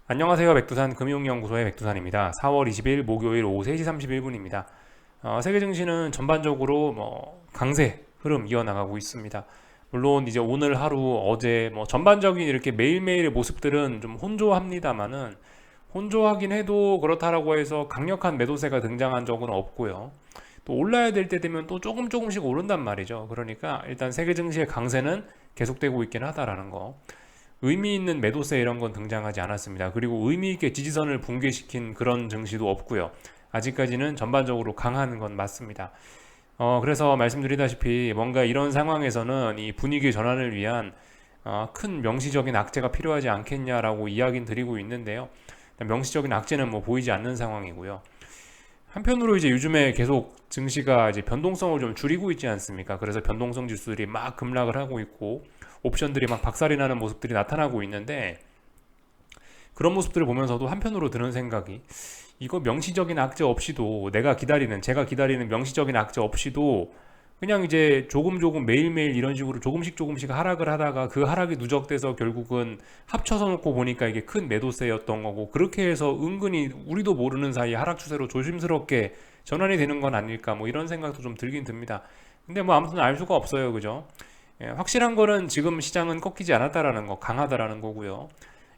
안녕하세요. 백두산 금융연구소의 백두산입니다. 4월 20일 목요일 오후 3시 31분입니다. 세계 증시는 전반적으로 강세 흐름 이어나가고 있습니다. 물론 이제 오늘 하루 어제 전반적인 이렇게 매일매일의 모습들은 좀 혼조합니다만은 혼조하긴 해도 그렇다라고 해서 강력한 매도세가 등장한 적은 없고요. 또 올라야 될 때 되면 또 조금씩 오른단 말이죠. 그러니까 일단 세계 증시의 강세는 계속되고 있긴 하다라는 거. 의미 있는 매도세 이런 건 등장하지 않았습니다. 그리고 의미 있게 지지선을 붕괴시킨 그런 증시도 없고요. 아직까지는 전반적으로 강한 건 맞습니다. 그래서 말씀드리다시피 뭔가 이런 상황에서는 이 분위기 전환을 위한 큰 명시적인 악재가 필요하지 않겠냐라고 이야기는 드리고 있는데요. 명시적인 악재는 보이지 않는 상황이고요. 한편으로 이제 요즘에 계속 증시가 이제 변동성을 좀 줄이고 있지 않습니까? 그래서 변동성 지수들이 막 급락을 하고 있고 옵션들이 막 박살이 나는 모습들이 나타나고 있는데 그런 모습들을 보면서도 한편으로 드는 생각이 이거 명시적인 악재 없이도 제가 기다리는 명시적인 악재 없이도 그냥 이제 조금 매일매일 이런 식으로 조금씩 하락을 하다가 그 하락이 누적돼서 결국은 합쳐서 놓고 보니까 이게 큰 매도세였던 거고 그렇게 해서 은근히 우리도 모르는 사이에 하락 추세로 조심스럽게 전환이 되는 건 아닐까 이런 생각도 좀 들긴 듭니다. 근데 아무튼 알 수가 없어요. 그죠? 예, 확실한 거는 지금 시장은 꺾이지 않았다라는 거, 강하다라는 거고요.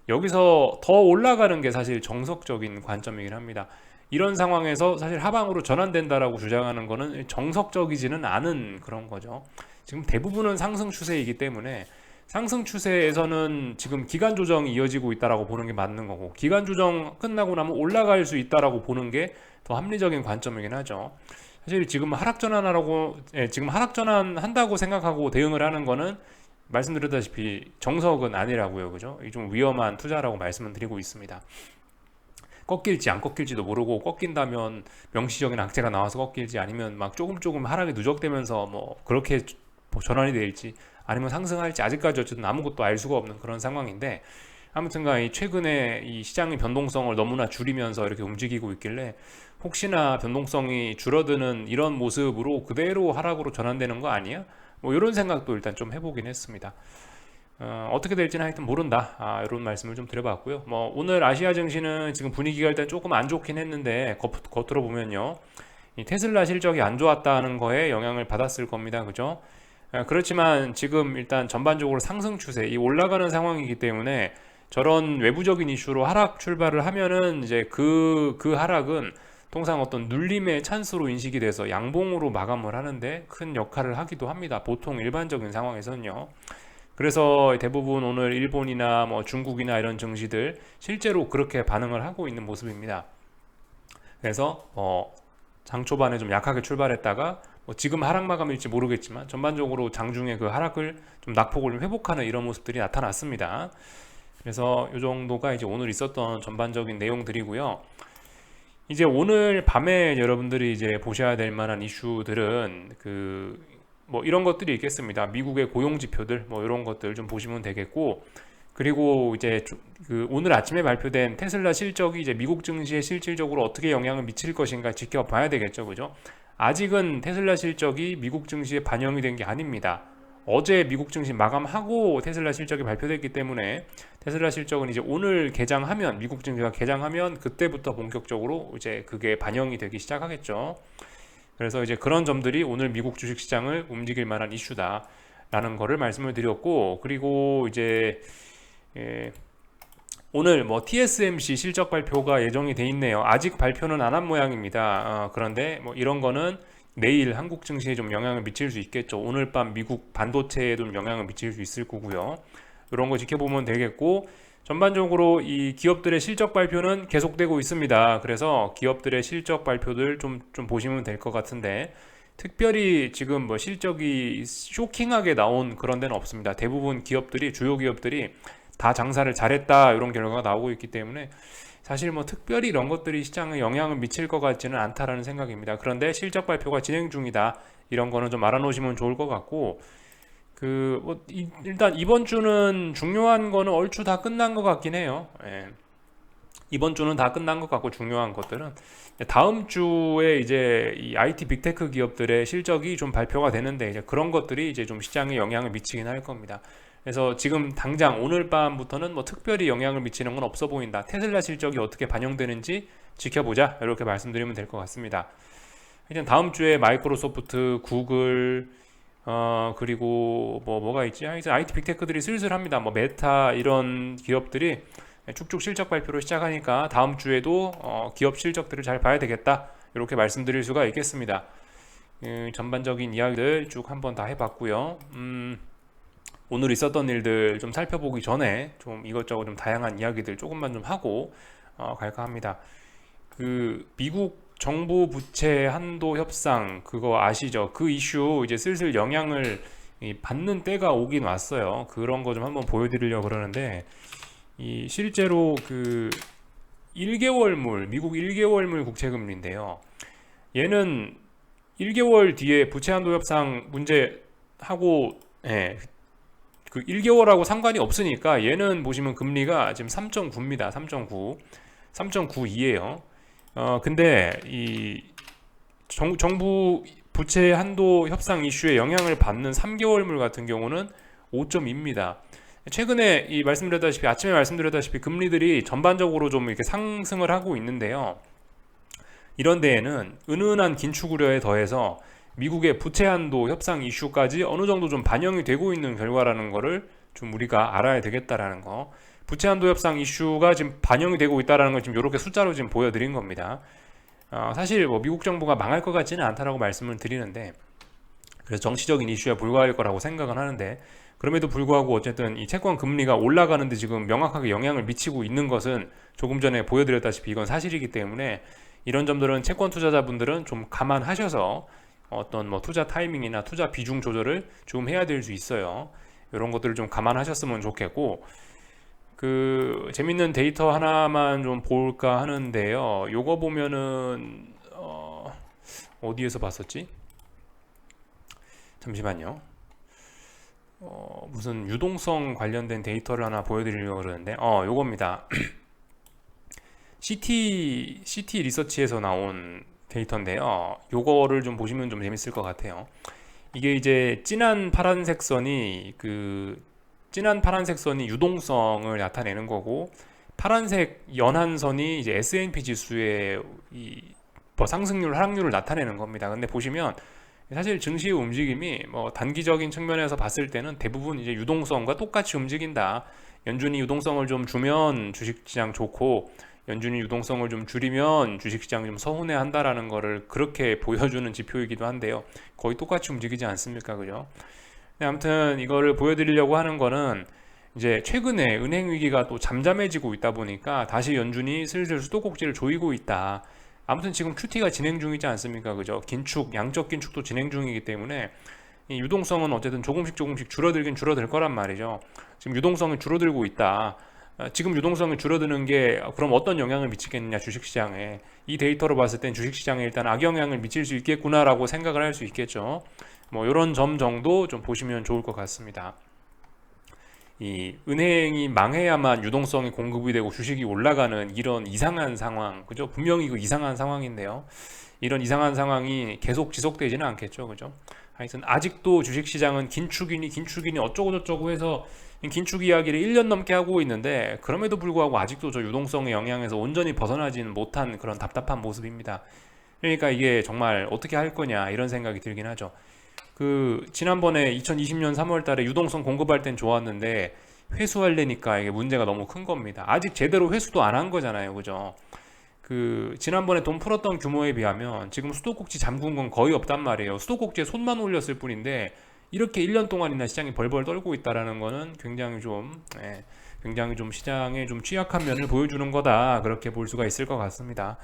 여기서 더 올라가는 게 사실 정석적인 관점이긴 합니다. 이런 상황에서 사실 하방으로 전환된다라고 주장하는 거는 정석적이지는 않은 그런 거죠. 지금 대부분은 상승 추세이기 때문에 상승 추세에서는 지금 기간 조정이 이어지고 있다라고 보는 게 맞는 거고 기간 조정 끝나고 나면 올라갈 수 있다라고 보는 게 더 합리적인 관점이긴 하죠. 사실 지금 하락 전환한다고 생각하고 대응을 하는 거는 말씀드렸다시피 정석은 아니라고요. 그죠? 이 좀 위험한 투자라고 말씀을 드리고 있습니다. 꺾일지 안 꺾일지도 모르고 꺾인다면 명시적인 악재가 나와서 꺾일지 아니면 막 조금 하락이 누적되면서 그렇게 전환이 될지 아니면 상승할지 아직까지 어쨌든 아무것도 알 수가 없는 그런 상황인데 아무튼간 이 최근에 이 시장의 변동성을 너무나 줄이면서 이렇게 움직이고 있길래 혹시나 변동성이 줄어드는 이런 모습으로 그대로 하락으로 전환되는 거 아니야? 이런 생각도 일단 좀 해보긴 했습니다. 어떻게 될지는 하여튼 모른다. 이런 말씀을 좀 드려봤고요. 오늘 아시아 증시는 지금 분위기가 일단 조금 안 좋긴 했는데 겉으로 보면요. 이 테슬라 실적이 안 좋았다는 거에 영향을 받았을 겁니다. 그죠? 그렇지만 지금 일단 전반적으로 상승 추세, 이 올라가는 상황이기 때문에 저런 외부적인 이슈로 하락 출발을 하면은 이제 그 하락은 통상 어떤 눌림의 찬스로 인식이 돼서 양봉으로 마감을 하는데 큰 역할을 하기도 합니다. 보통 일반적인 상황에서는요. 그래서 대부분 오늘 일본이나 중국이나 이런 증시들 실제로 그렇게 반응을 하고 있는 모습입니다. 그래서 장 초반에 좀 약하게 출발했다가 지금 하락 마감일지 모르겠지만 전반적으로 장중에 그 하락을 좀 낙폭을 좀 회복하는 이런 모습들이 나타났습니다. 그래서 이 정도가 이제 오늘 있었던 전반적인 내용들이고요. 이제 오늘 밤에 여러분들이 이제 보셔야 될 만한 이슈들은 이런 것들이 있겠습니다. 미국의 고용 지표들 이런 것들 좀 보시면 되겠고 그리고 이제 오늘 아침에 발표된 테슬라 실적이 이제 미국 증시에 실질적으로 어떻게 영향을 미칠 것인가 지켜봐야 되겠죠. 그죠? 아직은 테슬라 실적이 미국 증시에 반영이 된 게 아닙니다. 어제 미국 증시 마감하고 테슬라 실적이 발표됐기 때문에 테슬라 실적은 이제 오늘 개장하면 미국 증시가 개장하면 그때부터 본격적으로 이제 그게 반영이 되기 시작하겠죠. 그래서 이제 그런 점들이 오늘 미국 주식 시장을 움직일 만한 이슈다라는 거를 말씀을 드렸고 그리고 이제 오늘 TSMC 실적 발표가 예정이 돼 있네요. 아직 발표는 안 한 모양입니다. 그런데 이런 거는 내일 한국 증시에 좀 영향을 미칠 수 있겠죠. 오늘 밤 미국 반도체에도 좀 영향을 미칠 수 있을 거고요. 이런 거 지켜보면 되겠고 전반적으로 이 기업들의 실적 발표는 계속되고 있습니다. 그래서 기업들의 실적 발표들 좀 보시면 될 것 같은데 특별히 지금 실적이 쇼킹하게 나온 그런 데는 없습니다. 대부분 주요 기업들이 다 장사를 잘했다 이런 결과가 나오고 있기 때문에 사실 특별히 이런 것들이 시장에 영향을 미칠 것 같지는 않다라는 생각입니다. 그런데 실적 발표가 진행 중이다 이런 거는 좀 알아놓으시면 좋을 것 같고 일단 이번 주는 중요한 거는 얼추 다 끝난 것 같긴 해요. 예. 이번 주는 다 끝난 것 같고 중요한 것들은 다음 주에 이제 이 IT 빅테크 기업들의 실적이 좀 발표가 되는데 이제 그런 것들이 이제 좀 시장에 영향을 미치긴 할 겁니다. 그래서 지금 당장 오늘 밤부터는 뭐 특별히 영향을 미치는 건 없어 보인다. 테슬라 실적이 어떻게 반영되는지 지켜보자. 이렇게 말씀드리면 될 것 같습니다. 일단 다음 주에 마이크로소프트, 구글, 그리고 뭐가 있지? 하여튼 IT 빅테크들이 슬슬 합니다. 뭐 메타 이런 기업들이 쭉쭉 실적 발표를 시작하니까 다음 주에도 기업 실적들을 잘 봐야 되겠다. 이렇게 말씀드릴 수가 있겠습니다. 전반적인 이야기들 쭉 한번 다 해봤고요. 오늘 있었던 일들 좀 살펴보기 전에 좀 이것저것 좀 다양한 이야기들 조금만 좀 하고 갈까 합니다. 그 미국 정부 부채 한도 협상 그거 아시죠? 그 이슈 이제 슬슬 영향을 받는 때가 오긴 왔어요. 그런 거 좀 한번 보여드리려고 그러는데 실제로 그 1개월물 미국 1개월물 국채금리인데요. 얘는 1개월 뒤에 부채 한도 협상 문제 하고 그 1개월하고 상관이 없으니까 얘는 보시면 금리가 지금 3.9입니다. 3.92예요. 근데 이 정부 부채 한도 협상 이슈에 영향을 받는 3개월물 같은 경우는 5.2입니다. 최근에 아침에 말씀드렸다시피 금리들이 전반적으로 좀 이렇게 상승을 하고 있는데요. 이런 데에는 은은한 긴축 우려에 더해서 미국의 부채 한도 협상 이슈까지 어느 정도 좀 반영이 되고 있는 결과라는 거를 좀 우리가 알아야 되겠다라는 거. 부채 한도 협상 이슈가 지금 반영이 되고 있다라는 걸 지금 이렇게 숫자로 지금 보여드린 겁니다. 사실 뭐 미국 정부가 망할 것 같지는 않다라고 말씀을 드리는데, 그래서 정치적인 이슈에 불과할 거라고 생각은 하는데, 그럼에도 불구하고 어쨌든 이 채권 금리가 올라가는데 지금 명확하게 영향을 미치고 있는 것은 조금 전에 보여드렸다시피 이건 사실이기 때문에 이런 점들은 채권 투자자분들은 좀 감안하셔서 어떤 뭐 투자 타이밍이나 투자 비중 조절을 좀 해야 될 수 있어요. 이런 것들을 좀 감안하셨으면 좋겠고, 그 재밌는 데이터 하나만 좀 볼까 하는데요. 요거 보면은 어디에서 봤었지? 잠시만요. 무슨 유동성 관련된 데이터를 하나 보여드리려고 그러는데 요겁니다. CT 리서치에서 나온 데이터인데요. 요거를 좀 보시면 좀 재밌을 것 같아요. 이게 이제 진한 파란색 선이 유동성을 나타내는 거고, 파란색 연한 선이 이제 S&P 지수의 뭐 상승률, 하락률을 나타내는 겁니다. 근데 보시면 사실 증시의 움직임이 뭐 단기적인 측면에서 봤을 때는 대부분 이제 유동성과 똑같이 움직인다. 연준이 유동성을 좀 주면 주식시장 좋고, 연준이 유동성을 좀 줄이면 주식시장 좀 서운해한다라는 거를 그렇게 보여주는 지표이기도 한데요. 거의 똑같이 움직이지 않습니까, 그죠? 아무튼 이거를 보여드리려고 하는 거는 이제 최근에 은행 위기가 또 잠잠해지고 있다 보니까 다시 연준이 슬슬 수도꼭지를 조이고 있다. 아무튼 지금 QT가 진행 중이지 않습니까, 그죠? 긴축, 양적 긴축도 진행 중이기 때문에 이 유동성은 어쨌든 조금씩 줄어들긴 줄어들 거란 말이죠. 지금 유동성이 줄어들고 있다. 지금 유동성이 줄어드는 게 그럼 어떤 영향을 미치겠느냐, 주식시장에. 이 데이터로 봤을 땐 주식시장에 일단 악영향을 미칠 수 있겠구나라고 생각을 할 수 있겠죠. 뭐 이런 점 정도 좀 보시면 좋을 것 같습니다. 이 은행이 망해야만 유동성이 공급이 되고 주식이 올라가는 이런 이상한 상황, 그죠? 분명히 그 이상한 상황인데요. 이런 이상한 상황이 계속 지속되지는 않겠죠, 그죠? 하여튼 아직도 주식시장은 긴축이니 어쩌고저쩌고 해서 긴축 이야기를 1년 넘게 하고 있는데, 그럼에도 불구하고 아직도 저 유동성의 영향에서 온전히 벗어나지는 못한 그런 답답한 모습입니다. 그러니까 이게 정말 어떻게 할 거냐 이런 생각이 들긴 하죠. 그 지난번에 2020년 3월 달에 유동성 공급할 땐 좋았는데 회수하려니까 이게 문제가 너무 큰 겁니다. 아직 제대로 회수도 안 한 거잖아요, 그죠? 그 지난번에 돈 풀었던 규모에 비하면 지금 수도꼭지 잠근 건 거의 없단 말이에요. 수도꼭지에 손만 올렸을 뿐인데 이렇게 1년 동안이나 시장이 벌벌 떨고 있다라는 거는 굉장히 좀 시장에 좀 취약한 면을 보여주는 거다, 그렇게 볼 수가 있을 것 같습니다.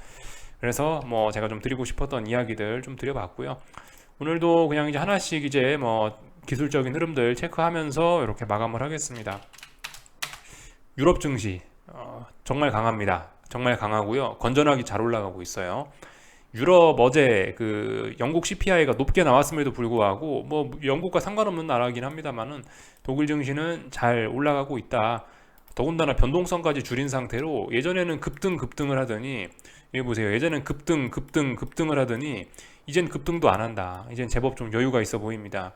그래서 뭐 제가 좀 드리고 싶었던 이야기들 좀 드려봤고요. 오늘도 그냥 이제 하나씩 이제 뭐 기술적인 흐름들 체크하면서 이렇게 마감을 하겠습니다. 유럽 증시 정말 강합니다. 정말 강하고요. 건전하게 잘 올라가고 있어요. 유럽 어제 그 영국 CPI가 높게 나왔음에도 불구하고 뭐 영국과 상관없는 나라긴 합니다만은 독일 증시는 잘 올라가고 있다. 더군다나 변동성까지 줄인 상태로 예전에는 급등을 하더니, 여기 보세요. 예전엔 급등을 하더니 이젠 급등도 안 한다. 이젠 제법 좀 여유가 있어 보입니다.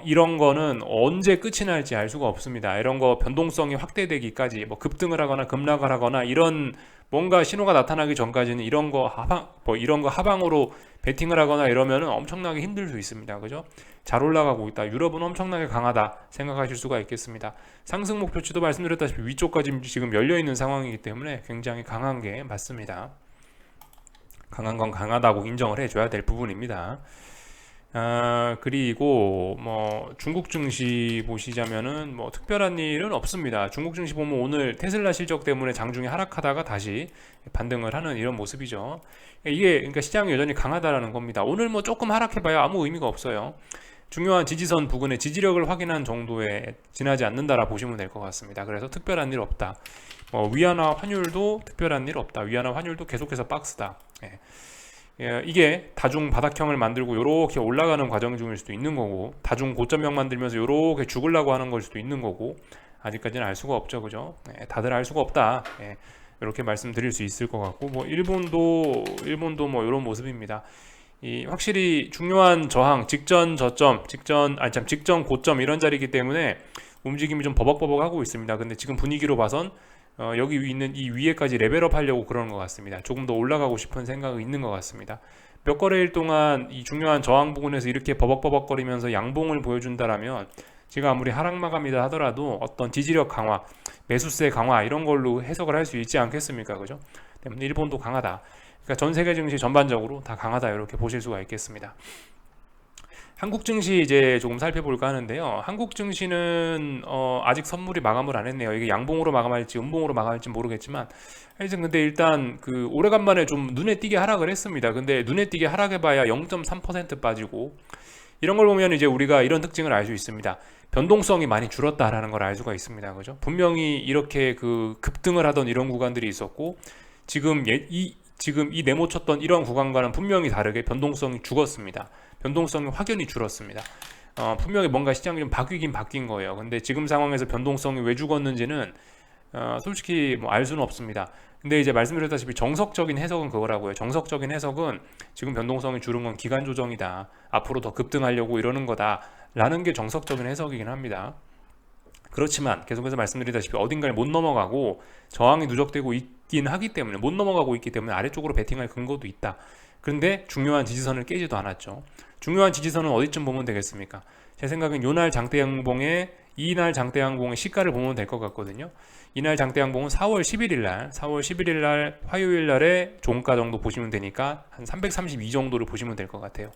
이런 거는 언제 끝이 날지 알 수가 없습니다. 이런 거 변동성이 확대되기까지 뭐 급등을 하거나 급락을 하거나 이런 뭔가 신호가 나타나기 전까지는 이런 거 하방으로 베팅을 하거나 이러면은 엄청나게 힘들 수 있습니다. 그죠? 잘 올라가고 있다. 유럽은 엄청나게 강하다 생각하실 수가 있겠습니다. 상승 목표치도 말씀드렸다시피 위쪽까지 지금 열려 있는 상황이기 때문에 굉장히 강한 게 맞습니다. 강한 건 강하다고 인정을 해줘야 될 부분입니다. 그리고 뭐 중국 증시 보시자면은 뭐 특별한 일은 없습니다. 중국 증시 보면 오늘 테슬라 실적 때문에 장중에 하락하다가 다시 반등을 하는 이런 모습이죠. 이게 그러니까 시장이 여전히 강하다라는 겁니다. 오늘 뭐 조금 하락해봐야 아무 의미가 없어요. 중요한 지지선 부근의 지지력을 확인한 정도에 지나지 않는다라 보시면 될 것 같습니다. 그래서 특별한 일 없다. 위안화 환율도 특별한 일 없다. 위안화 환율도 계속해서 박스다. 이게 다중 바닥형을 만들고 이렇게 올라가는 과정 중일 수도 있는 거고, 다중 고점형 만들면서 이렇게 죽으려고 하는 걸 수도 있는 거고, 아직까지는 알 수가 없죠. 그죠? 다들 알 수가 없다. 이렇게 말씀드릴 수 있을 것 같고, 뭐 일본도 뭐 이런 모습입니다. 확실히 중요한 저항, 직전 고점 이런 자리이기 때문에 움직임이 좀 버벅버벅 하고 있습니다. 근데 지금 분위기로 봐선 여기 있는 이 위에까지 레벨업 하려고 그러는 것 같습니다. 조금 더 올라가고 싶은 생각이 있는 것 같습니다. 몇 거래일 동안 이 중요한 저항 부근에서 이렇게 버벅버벅거리면서 양봉을 보여준다라면 제가 아무리 하락 마감이다 하더라도 어떤 지지력 강화, 매수세 강화 이런 걸로 해석을 할 수 있지 않겠습니까? 그죠? 때문에 일본도 강하다. 그러니까 전 세계 증시 전반적으로 다 강하다 이렇게 보실 수가 있겠습니다. 한국 증시 이제 조금 살펴볼까 하는데요. 한국 증시는 아직 선물이 마감을 안 했네요. 이게 양봉으로 마감할지 음봉으로 마감할지 모르겠지만 하여튼 근데 일단 그 오래간만에 좀 눈에 띄게 하락을 했습니다. 근데 눈에 띄게 하락해봐야 0.3% 빠지고 이런 걸 보면 이제 우리가 이런 특징을 알 수 있습니다. 변동성이 많이 줄었다라는 걸 알 수가 있습니다. 그죠? 분명히 이렇게 그 급등을 하던 이런 구간들이 있었고 지금 이 내모쳤던 이런 구간과는 분명히 다르게 변동성이 죽었습니다. 변동성이 확연히 줄었습니다. 분명히 뭔가 시장이 좀 바뀌긴 바뀐 거예요. 근데 지금 상황에서 변동성이 왜 죽었는지는 솔직히 뭐 알 수는 없습니다. 근데 이제 말씀드렸다시피 정석적인 해석은 그거라고요. 정석적인 해석은 지금 변동성이 줄은 건 기간 조정이다. 앞으로 더 급등하려고 이러는 거다. 라는 게 정석적인 해석이긴 합니다. 그렇지만 계속해서 말씀드리다시피 어딘가에 못 넘어가고 저항이 누적되고 있긴 하기 때문에 못 넘어가고 있기 때문에 아래쪽으로 베팅할 근거도 있다. 그런데 중요한 지지선을 깨지도 않았죠. 중요한 지지선은 어디쯤 보면 되겠습니까? 제 생각엔 요날 장대양봉의 이날 장대양봉의 시가를 보면 될 것 같거든요. 이날 장대양봉은 4월 11일 날 화요일 날의 종가 정도 보시면 되니까 한 332 정도를 보시면 될 것 같아요.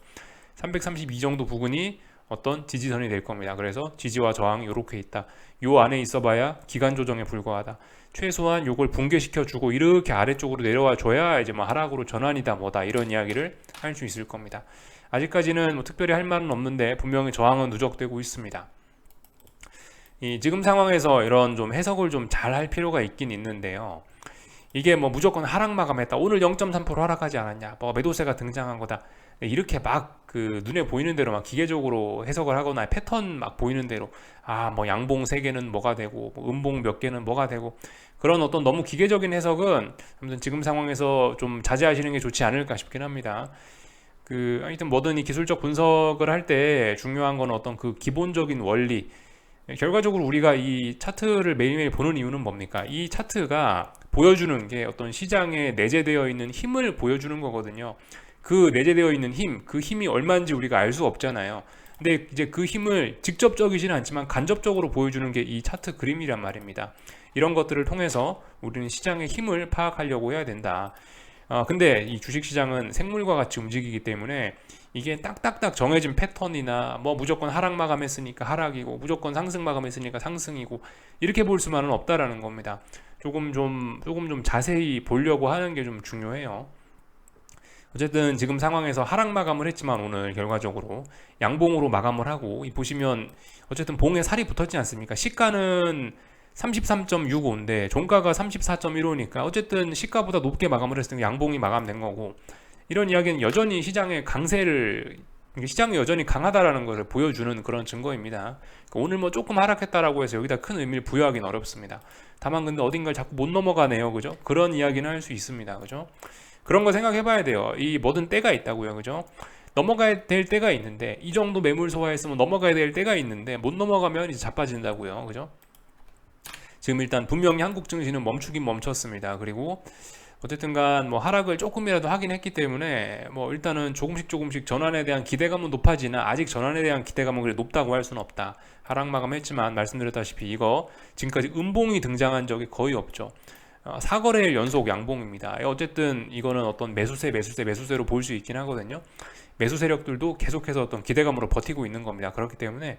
332 정도 부근이 어떤 지지선이 될 겁니다. 그래서 지지와 저항이 이렇게 있다. 요 안에 있어봐야 기간 조정에 불과하다. 최소한 요걸 붕괴시켜주고 이렇게 아래쪽으로 내려와 줘야 이제 뭐 하락으로 전환이다 뭐다 이런 이야기를 할 수 있을 겁니다. 아직까지는 뭐 특별히 할 말은 없는데 분명히 저항은 누적되고 있습니다. 지금 상황에서 이런 좀 해석을 좀 잘 할 필요가 있긴 있는데요. 이게 뭐 무조건 하락 마감했다. 오늘 0.3% 하락하지 않았냐. 뭐 매도세가 등장한 거다. 이렇게 막 그 눈에 보이는 대로 막 기계적으로 해석을 하거나 패턴 막 보이는 대로 뭐 양봉 3개는 뭐가 되고 뭐 음봉 몇 개는 뭐가 되고 그런 어떤 너무 기계적인 해석은 아무튼 지금 상황에서 좀 자제하시는 게 좋지 않을까 싶긴 합니다. 하여튼 뭐든 이 기술적 분석을 할 때 중요한 건 어떤 그 기본적인 원리. 결과적으로 우리가 이 차트를 매일매일 보는 이유는 뭡니까? 이 차트가 보여주는 게 어떤 시장에 내재되어 있는 힘을 보여주는 거거든요. 그 내재되어 있는 힘, 그 힘이 얼마인지 우리가 알 수 없잖아요. 근데 이제 그 힘을 직접적이지는 않지만 간접적으로 보여주는 게 이 차트 그림이란 말입니다. 이런 것들을 통해서 우리는 시장의 힘을 파악하려고 해야 된다. 근데 이 주식시장은 생물과 같이 움직이기 때문에 이게 딱딱딱 정해진 패턴이나 뭐 무조건 하락 마감했으니까 하락이고 무조건 상승 마감했으니까 상승이고 이렇게 볼 수만은 없다라는 겁니다. 조금 좀 자세히 보려고 하는 게 좀 중요해요. 어쨌든 지금 상황에서 하락 마감을 했지만 오늘 결과적으로 양봉으로 마감을 하고 보시면 어쨌든 봉에 살이 붙었지 않습니까? 시가는 33.65인데 종가가 34.15니까 어쨌든 시가보다 높게 마감을 했을 때 양봉이 마감된 거고 이런 이야기는 여전히 시장의 시장이 여전히 강하다라는 것을 보여주는 그런 증거입니다. 그러니까 오늘 뭐 조금 하락했다라고 해서 여기다 큰 의미를 부여하기는 어렵습니다. 다만 근데 어딘가를 자꾸 못 넘어가네요. 그죠? 그런 이야기는 할 수 있습니다. 그죠? 그런 거 생각해 봐야 돼요. 이 뭐든 때가 있다고요. 그죠? 넘어가야 될 때가 있는데, 이 정도 매물 소화했으면 넘어가야 될 때가 있는데 못 넘어가면 이제 자빠진다고요. 그죠? 지금 일단 분명히 한국 증시는 멈추긴 멈췄습니다. 그리고 어쨌든간 뭐 하락을 조금이라도 하긴 했기 때문에 뭐 일단은 조금씩 전환에 대한 기대감은 높아지나 아직 전환에 대한 기대감은 그래 높다고 할 수는 없다. 하락 마감했지만 말씀드렸다시피 이거 지금까지 음봉이 등장한 적이 거의 없죠. 4거래일 연속 양봉입니다. 어쨌든 이거는 어떤 매수세로 볼 수 있긴 하거든요. 매수 세력들도 계속해서 어떤 기대감으로 버티고 있는 겁니다. 그렇기 때문에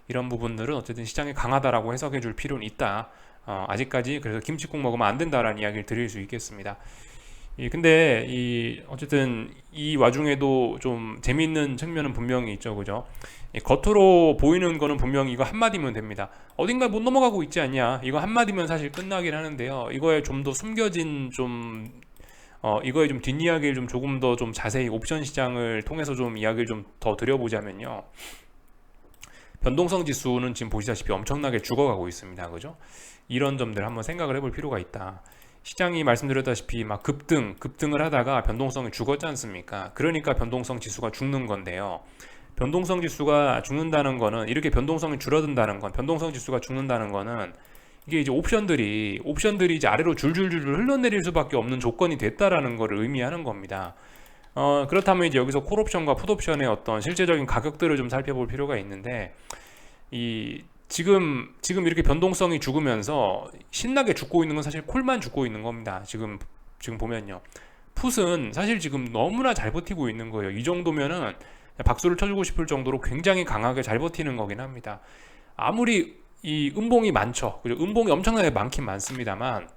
이런 부분들은 어쨌든 시장이 강하다라고 해석해 줄 필요는 있다. 아직까지 그래서 김치국 먹으면 안 된다라는 이야기를 드릴 수 있겠습니다. 근데 어쨌든 이 와중에도 좀 재미있는 측면은 분명히 있죠, 그죠? 겉으로 보이는 거는 분명히 이거 한마디면 됩니다. 어딘가 못 넘어가고 있지 않냐? 이거 한마디면 사실 끝나긴 하는데요. 이거에 좀 더 숨겨진 이거에 좀 뒷이야기를 좀 조금 더 좀 자세히 옵션 시장을 통해서 좀 이야기를 좀 더 드려보자면요. 변동성 지수는 지금 보시다시피 엄청나게 죽어가고 있습니다. 그죠? 이런 점들 한번 생각을 해볼 필요가 있다. 시장이 말씀드렸다시피 막 급등을 하다가 변동성이 죽었지 않습니까? 그러니까 변동성 지수가 죽는 건데요. 변동성 지수가 죽는다는 거는 이렇게 변동성이 줄어든다는 건 변동성 지수가 죽는다는 거는 이게 이제 옵션들이 이제 아래로 줄줄줄 흘러내릴 수밖에 없는 조건이 됐다라는 것을 의미하는 겁니다. 그렇다면 이제 여기서 콜옵션과 풋옵션의 어떤 실제적인 가격들을 좀 살펴볼 필요가 있는데 지금 이렇게 변동성이 죽으면서 신나게 죽고 있는 건 사실 콜만 죽고 있는 겁니다. 지금 보면요. 풋은 사실 지금 너무나 잘 버티고 있는 거예요. 이 정도면은 박수를 쳐주고 싶을 정도로 굉장히 강하게 잘 버티는 거긴 합니다. 아무리 이 음봉이 많죠. 그죠? 음봉이 엄청나게 많긴 많습니다만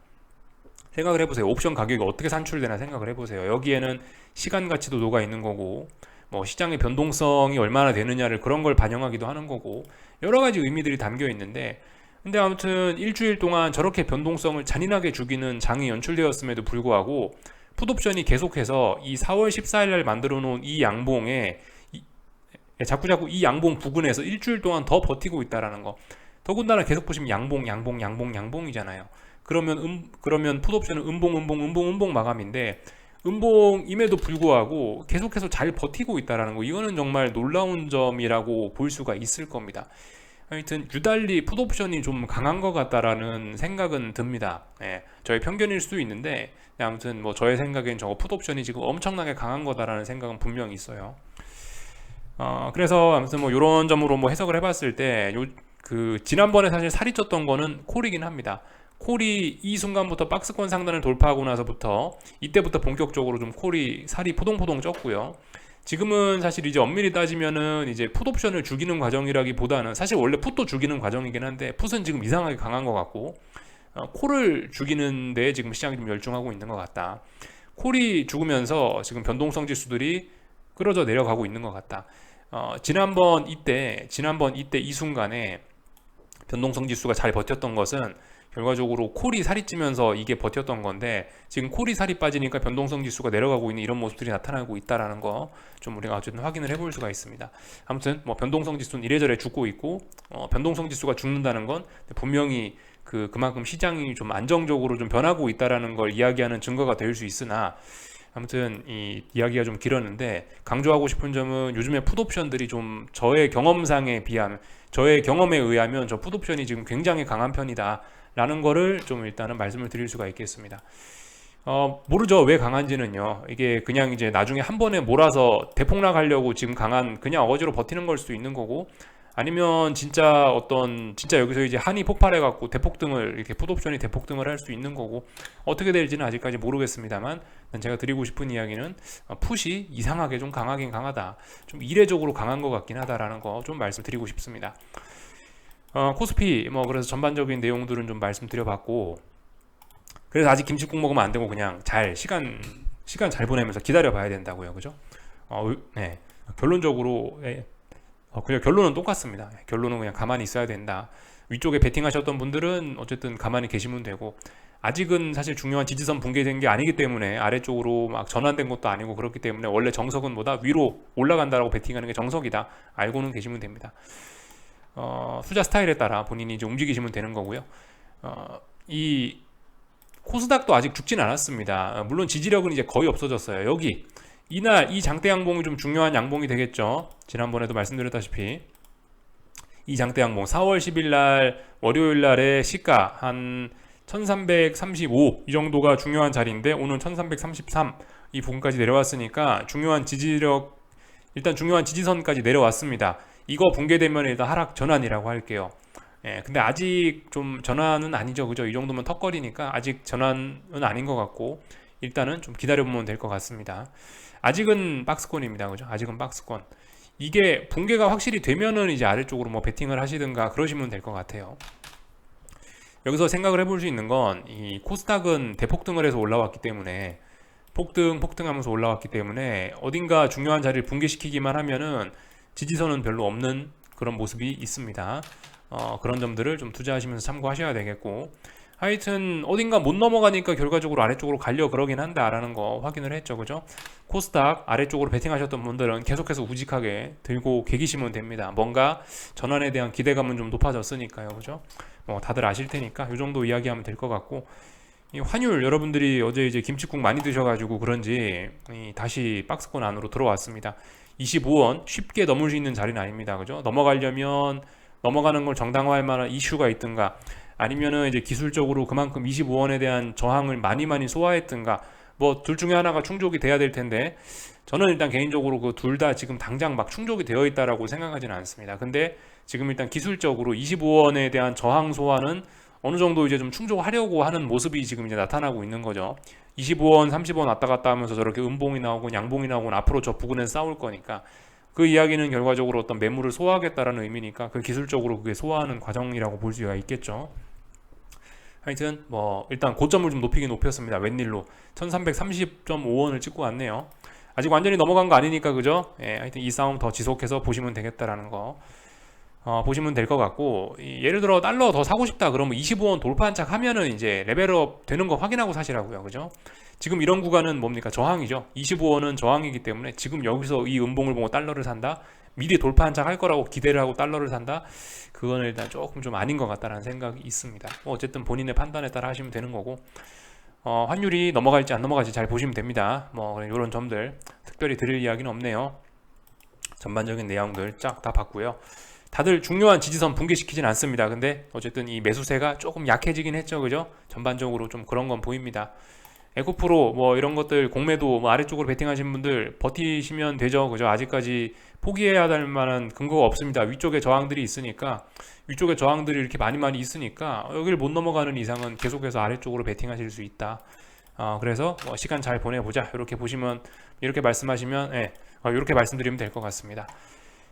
생각을 해보세요. 옵션 가격이 어떻게 산출되나 생각을 해보세요. 여기에는 시간 가치도 녹아 있는 거고 뭐 시장의 변동성이 얼마나 되느냐를 그런 걸 반영하기도 하는 거고 여러 가지 의미들이 담겨 있는데 근데 아무튼 일주일 동안 저렇게 변동성을 잔인하게 죽이는 장이 연출되었음에도 불구하고 풋옵션이 계속해서 이 4월 14일 날 만들어 놓은 이 양봉에 자꾸 이 양봉 부근에서 일주일 동안 더 버티고 있다라는 거. 더군다나 계속 보시면 양봉이잖아요. 그러면 풋옵션은 음봉 마감인데 음봉임에도 불구하고 계속해서 잘 버티고 있다라는 거. 이거는 정말 놀라운 점이라고 볼 수가 있을 겁니다. 하여튼 유달리 풋옵션이 좀 강한 것 같다라는 생각은 듭니다. 저의 편견일 수도 있는데 아무튼 뭐 저의 생각엔 저거 풋옵션이 지금 엄청나게 강한 거다라는 생각은 분명히 있어요. 그래서 아무튼 뭐 이런 점으로 뭐 해석을 해봤을 때 지난번에 사실 살이 쪘던 거는 콜이긴 합니다. 콜이 이 순간부터 박스권 상단을 돌파하고 나서부터 이때부터 본격적으로 좀 살이 포동포동 쪘고요. 지금은 사실 이제 엄밀히 따지면은 이제 풋옵션을 죽이는 과정이라기보다는 사실 원래 풋도 죽이는 과정이긴 한데 풋은 지금 이상하게 강한 것 같고 콜을 죽이는 데 지금 시장이 좀 열중하고 있는 것 같다. 콜이 죽으면서 지금 변동성 지수들이 끌어져 내려가고 있는 것 같다. 지난번 이때 이 순간에 변동성 지수가 잘 버텼던 것은 결과적으로 콜이 살이 찌면서 이게 버텼던 건데 지금 콜이 살이 빠지니까 변동성 지수가 내려가고 있는 이런 모습들이 나타나고 있다라는 거 좀 우리가 어쨌든 확인을 해볼 수가 있습니다. 아무튼 뭐 변동성 지수는 이래저래 죽고 있고 변동성 지수가 죽는다는 건 분명히 그만큼 시장이 좀 안정적으로 좀 변하고 있다라는 걸 이야기하는 증거가 될 수 있으나 아무튼 이 이야기가 좀 길었는데 강조하고 싶은 점은 요즘에 풋옵션들이 좀 저의 경험에 의하면 저 풋옵션이 지금 굉장히 강한 편이다 라는 거를 좀 일단은 말씀을 드릴 수가 있겠습니다. 모르죠. 왜 강한지는요. 이게 그냥 이제 나중에 한 번에 몰아서 대폭락 하려고 지금 그냥 어거지로 버티는 걸 수도 있는 거고 아니면 진짜 여기서 이제 한이 폭발해갖고 이렇게 풋옵션이 대폭등을 할 수 있는 거고 어떻게 될지는 아직까지 모르겠습니다만 제가 드리고 싶은 이야기는 풋이 이상하게 좀 강하긴 강하다. 좀 이례적으로 강한 것 같긴 하다라는 거 좀 말씀드리고 싶습니다. 코스피 뭐 그래서 전반적인 내용들은 좀 말씀드려봤고 그래서 아직 김치국 먹으면 안 되고 그냥 시간 잘 보내면서 기다려 봐야 된다고요. 그죠? 네. 결론적으로 그냥 결론은 똑같습니다. 결론은 그냥 가만히 있어야 된다. 위쪽에 베팅하셨던 분들은 어쨌든 가만히 계시면 되고 아직은 사실 중요한 지지선 붕괴된 게 아니기 때문에 아래쪽으로 막 전환된 것도 아니고 그렇기 때문에 원래 정석은 위로 올라간다라고 베팅하는 게 정석이다. 알고는 계시면 됩니다. 투자 스타일에 따라 본인이 이제 움직이시면 되는 거고요. 이 코스닥도 아직 죽진 않았습니다. 물론 지지력은 이제 거의 없어졌어요. 여기 이날 이 장대 양봉이 좀 중요한 양봉이 되겠죠. 지난번에도 말씀드렸다시피 이 장대 양봉 4월 10일 날 월요일 날의 시가 한 1335 이 정도가 중요한 자리인데 오늘 1333 이 부분까지 내려왔으니까 중요한 지지력, 일단 중요한 지지선까지 내려왔습니다. 이거 붕괴되면 일단 하락 전환이라고 할게요. 근데 아직 좀 전환은 아니죠, 그죠? 이 정도면 턱걸이니까 아직 전환은 아닌 것 같고 일단은 좀 기다려보면 될 것 같습니다. 아직은 박스권입니다, 그죠? 아직은 박스권. 이게 붕괴가 확실히 되면은 이제 아래쪽으로 뭐 베팅을 하시든가 그러시면 될 것 같아요. 여기서 생각을 해볼 수 있는 건 이 코스닥은 대폭등을 해서 올라왔기 때문에 폭등하면서 올라왔기 때문에 어딘가 중요한 자리를 붕괴시키기만 하면은 지지선은 별로 없는 그런 모습이 있습니다. 그런 점들을 좀 투자하시면서 참고하셔야 되겠고, 하여튼 어딘가 못 넘어가니까 결과적으로 아래쪽으로 가려 그러긴 한다라는 거 확인을 했죠, 그죠? 코스닥 아래쪽으로 베팅하셨던 분들은 계속해서 우직하게 들고 계기시면 됩니다. 뭔가 전환에 대한 기대감은 좀 높아졌으니까요, 그죠? 다들 아실 테니까 이 정도 이야기하면 될 것 같고, 이 환율 여러분들이 어제 이제 김치국 많이 드셔가지고 그런지 다시 박스권 안으로 들어왔습니다. 25원 쉽게 넘을 수 있는 자리는 아닙니다, 그죠? 넘어가려면 넘어가는 걸 정당화할 만한 이슈가 있든가 아니면은 이제 기술적으로 그만큼 25원에 대한 저항을 많이 소화했든가 뭐 둘 중에 하나가 충족이 돼야 될 텐데 저는 일단 개인적으로 그 둘 다 지금 당장 막 충족이 되어 있다라고 생각하지는 않습니다. 근데 지금 일단 기술적으로 25원에 대한 저항 소화는 어느 정도 이제 좀 충족하려고 하는 모습이 지금 이제 나타나고 있는 거죠. 25원, 30원 왔다 갔다 하면서 저렇게 음봉이 나오고 양봉이 나오고 앞으로 저 부근에서 싸울 거니까 그 이야기는 결과적으로 어떤 매물을 소화하겠다라는 의미니까 그 기술적으로 그게 소화하는 과정이라고 볼 수가 있겠죠. 하여튼 뭐 일단 고점을 좀 높이긴 높였습니다. 웬일로 1330.5원을 찍고 왔네요. 아직 완전히 넘어간 거 아니니까 그죠? 하여튼 이 싸움 더 지속해서 보시면 되겠다라는 거 보시면 될 것 같고, 예를 들어 달러 더 사고 싶다 그러면 25원 돌파 한 착 하면은 이제 레벨업 되는 거 확인하고 사시라고요, 그죠? 지금 이런 구간은 뭡니까? 저항이죠. 25원은 저항이기 때문에 지금 여기서 이 음봉을 보고 달러를 산다, 미리 돌파 한 착 할 거라고 기대를 하고 달러를 산다, 그거는 일단 조금 좀 아닌 것 같다라는 생각이 있습니다. 어쨌든 본인의 판단에 따라 하시면 되는 거고, 환율이 넘어갈지 안 넘어갈지 잘 보시면 됩니다. 뭐 이런 점들 특별히 드릴 이야기는 없네요. 전반적인 내용들 쫙 다 봤고요. 다들 중요한 지지선 붕괴시키진 않습니다. 근데 어쨌든 이 매수세가 조금 약해지긴 했죠, 그죠? 전반적으로 좀 그런 건 보입니다. 에코프로 뭐 이런 것들 공매도 뭐 아래쪽으로 베팅하신 분들 버티시면 되죠, 그죠? 아직까지 포기해야 할 만한 근거가 없습니다. 위쪽에 저항들이 있으니까, 위쪽에 저항들이 이렇게 많이 있으니까 여기를 못 넘어가는 이상은 계속해서 아래쪽으로 베팅하실 수 있다. 그래서 뭐 시간 잘 보내보자 이렇게 보시면, 이렇게 말씀하시면 이렇게 말씀드리면 될 것 같습니다.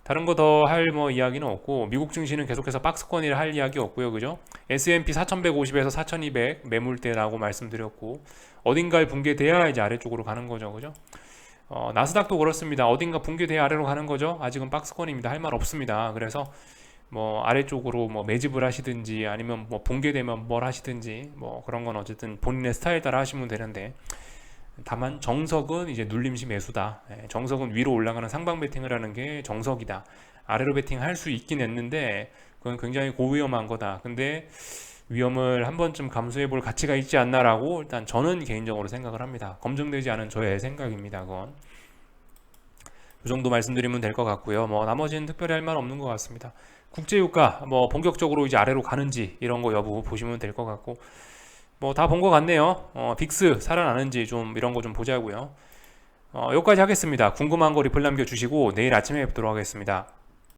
다른 거 더 할 뭐 이야기는 없고, 미국 증시는 계속해서 박스권이라 할 이야기 없고요, 그죠? S&P 4150에서 4200 매물대라고 말씀드렸고, 어딘가에 붕괴돼야 이제 아래쪽으로 가는 거죠, 그죠? 나스닥도 그렇습니다. 어딘가 붕괴돼야 아래로 가는 거죠. 아직은 박스권입니다. 할 말 없습니다. 그래서 뭐 아래쪽으로 뭐 매집을 하시든지 아니면 뭐 붕괴되면 뭘 하시든지 뭐 그런 건 어쨌든 본인의 스타일 따라 하시면 되는데, 다만 정석은 이제 눌림시 매수다. 정석은 위로 올라가는 상방 베팅을 하는 게 정석이다. 아래로 베팅 할 수 있긴 했는데 그건 굉장히 고위험한 거다. 근데 위험을 한 번쯤 감수해 볼 가치가 있지 않나라고 일단 저는 개인적으로 생각을 합니다. 검증되지 않은 저의 생각입니다. 그건 이 정도 말씀드리면 될 것 같고요. 뭐 나머지는 특별히 할 말 없는 것 같습니다. 국제유가 뭐 본격적으로 이제 아래로 가는지 이런 거 여부 보시면 될 것 같고, 뭐 다 본 것 같네요. 빅스 살아나는지 좀 이런 거 좀 보자고요. 여기까지 하겠습니다. 궁금한 거 리플 남겨주시고 내일 아침에 뵙도록 하겠습니다.